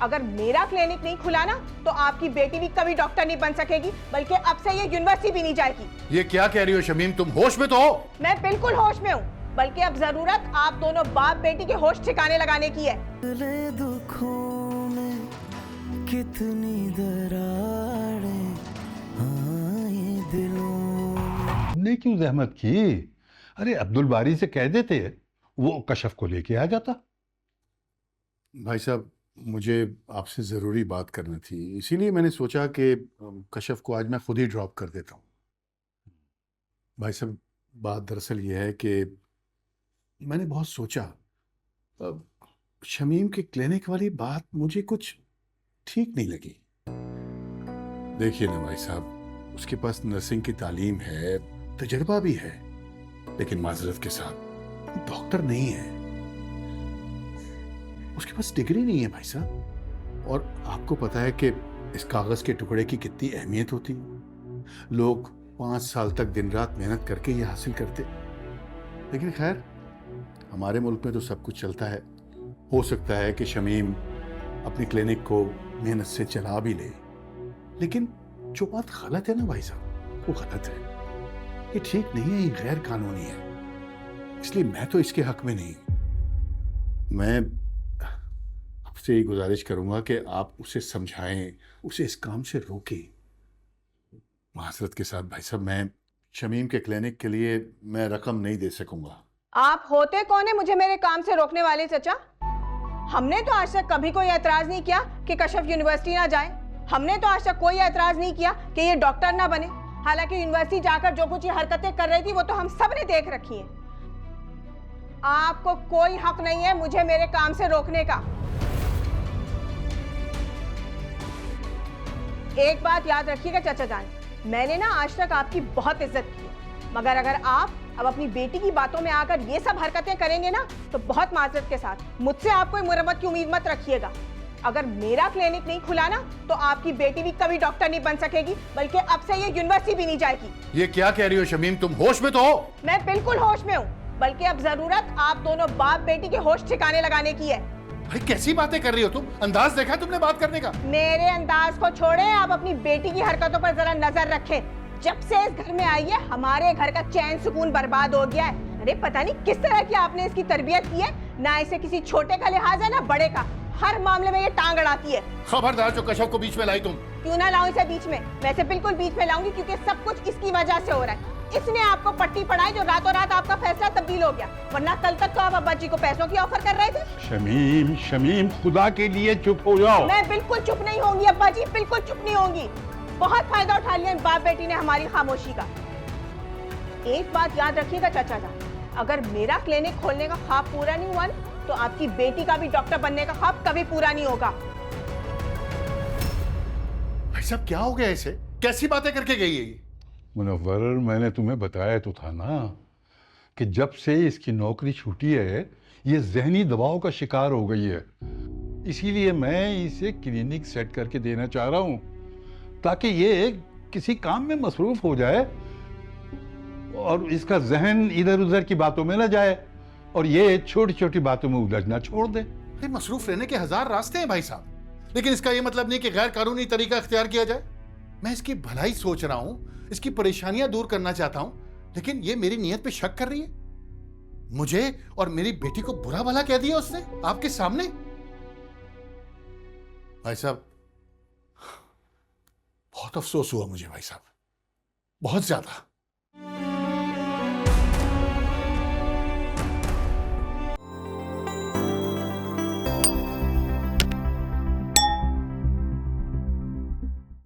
अगर मेरा क्लिनिक नहीं खुला ना तो आपकी बेटी भी कभी डॉक्टर नहीं बन सकेगी, बल्कि अब से ये यूनिवर्सिटी भी नहीं जाएगी। ये क्या कह रही हो शमीम, तुम होश में तो हो? मैं बिल्कुल होश में हूँ, बल्कि अब जरूरत आप दोनों बाप बेटी के होश ठिकाने लगाने की है। दुखों में कितनी दरारें आए दिलों में। हमने क्यों जहमत की? अरे अब्दुल बारी से कह देते, वो कशफ को लेके आ जाता। भाई साहब, मुझे आपसे ज़रूरी बात करनी थी, इसीलिए मैंने सोचा कि कशफ को आज मैं खुद ही ड्रॉप कर देता हूँ। भाई साहब, बात दरअसल ये है कि मैंने बहुत सोचा, शमीम के क्लिनिक वाली बात मुझे कुछ ठीक नहीं लगी। देखिए ना भाई साहब, उसके पास नर्सिंग की तालीम है, तजुर्बा भी है, लेकिन माजरत के साथ डॉक्टर नहीं है। उसके पास डिग्री नहीं है भाई साहब। और आपको पता है कि इस कागज के टुकड़े की कितनी अहमियत होती है। लोग 5 साल तक दिन रात मेहनत करके ये हासिल करते। लेकिन खैर, हमारे मुल्क में तो सब कुछ चलता है। हो सकता है कि शमीम अपनी क्लिनिक को मेहनत से चला भी ले, लेकिन जो बात गलत है ना भाई साहब, वो गलत है। ये ठीक नहीं है, ये गैर कानूनी है। इसलिए मैं तो इसके हक में नहीं। मैं आपसे ये गुजारिश करूंगा कि आप उसे समझाएं, उसे इस काम से रोकें। माजरत के साथ भाई साहब, मैं शमीम के क्लिनिक के लिए मैं रकम नहीं दे सकूंगा। आप होते कौन है मुझे मेरे काम से रोकने वाले चचा? हमने तो आज तक कभी कोई एतराज नहीं किया कि कशफ यूनिवर्सिटी ना जाए। हमने तो आज तक कोई एतराज नहीं किया कि ये डॉक्टर ना बने। हालांकि यूनिवर्सिटी जाकर जो कुछ ये हरकतें कर रही थी वो तो हम सब ने देख रखी है। आपको कोई हक नहीं है मुझे मेरे काम से रोकने का। एक बात याद रखिएगा चचा जान, मैंने ना आज तक आपकी बहुत इज्जत की है, मगर अगर आप अब अपनी बेटी की बातों में आकर ये सब हरकतें करेंगे ना तो बहुत माजरत के साथ मुझसे आप कोई मुरम्मत की उम्मीद मत रखिएगा। अगर मेरा क्लिनिक नहीं खुला ना तो आपकी बेटी भी कभी डॉक्टर नहीं बन सकेगी, बल्कि अब से ये यूनिवर्सिटी भी नहीं जाएगी। ये क्या कह रही हो शमीम, तुम होश में तो हो? मैं बिल्कुल होश में हूँ, बल्कि अब जरूरत आप दोनों बाप बेटी के होश ठिकाने लगाने की है। अरे कैसी बातें कर रही हो तुम? अंदाज देखा तुमने बात करने का? मेरे अंदाज को छोड़े, आप अपनी बेटी की हरकतों पर जरा नजर रखें। जब से इस घर में आई है हमारे घर का चैन सुकून बर्बाद हो गया है। अरे पता नहीं किस तरह की आपने इसकी तरबियत की है, ना इसे किसी छोटे का लिहाज है ना बड़े का। हर मामले में ये टांग अड़ाती है। खबरदार जो कशफ को बीच में लाई तुम। क्यों ना लाऊं इसे बीच में? वैसे बिल्कुल बीच में लाऊंगी, क्योंकि सब कुछ इसकी वजह से हो रहा है। इसने आपको पट्टी पढ़ाई जो रातों रात आपका फैसला तब्दील हो गया, वरना कल तक तो आप अब्बा जी को पैसों की ऑफर कर रहे थे। शमीम, शमीम, खुदा के लिए चुप हो जाओ। मैं बिल्कुल चुप नहीं होंगी अब्बा जी, बिल्कुल चुप नहीं होंगी। बहुत फायदा उठा लिया बाप बेटी ने हमारी खामोशी का। एक बात याद रखिएगा चाचा जान, अगर मेरा क्लिनिक खोलने का ख्वाब पूरा नहीं हुआ तो आपकी बेटी का भी डॉक्टर बनने का ख्वाब कभी पूरा नहीं होगा। भाई साहब, क्या हो गया इसे? कैसी बातें करके गई है ये? मुनव्वर, मैंने तुम्हें बताया तो था ना कि जब से इसकी नौकरी छूटी है ये जहनी दबाव का शिकार हो गई है। इसीलिए मैं इसे क्लिनिक सेट करके देना चाह रहा हूँ, ताकि ये किसी काम में मसरूफ हो जाए और इसका जहन इधर उधर की बातों में न जाए और ये छोटी छोटी बातों में उलझना छोड़ दे। अरे मसरूफ रहने के 1000 रास्ते हैं भाई साहब, लेकिन इसका ये मतलब नहीं कि गैर कानूनी तरीका इख्तियार किया जाए। मैं इसकी भलाई सोच रहा हूँ, इसकी परेशानियां दूर करना चाहता हूँ, लेकिन ये मेरी नीयत पे शक कर रही है। मुझे और मेरी बेटी को बुरा भला कह दिया उसने आपके सामने। भाई साहब, बहुत अफसोस हुआ मुझे भाई साहब, बहुत ज्यादा।